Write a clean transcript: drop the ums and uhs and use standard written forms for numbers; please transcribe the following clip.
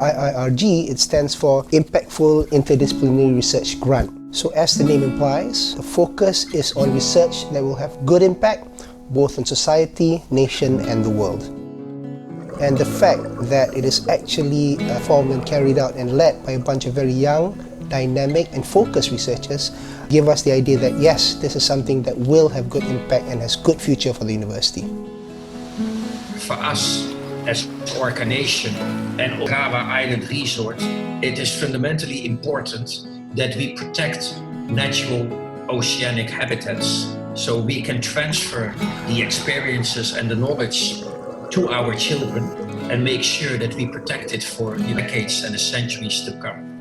IIRG, it stands for Impactful Interdisciplinary Research Grant. So as the name implies, the focus is on research that will have good impact both on society, nation and the world. And the fact that it is actually formed and carried out and led by a bunch of very young, dynamic and focused researchers give us the idea that yes, this is something that will have good impact and has good future for the university. For us as Orca Nation and Okawa Island Resort, it is fundamentally important that we protect natural oceanic habitats so we can transfer the experiences and the knowledge to our children and make sure that we protect it for decades and the centuries to come.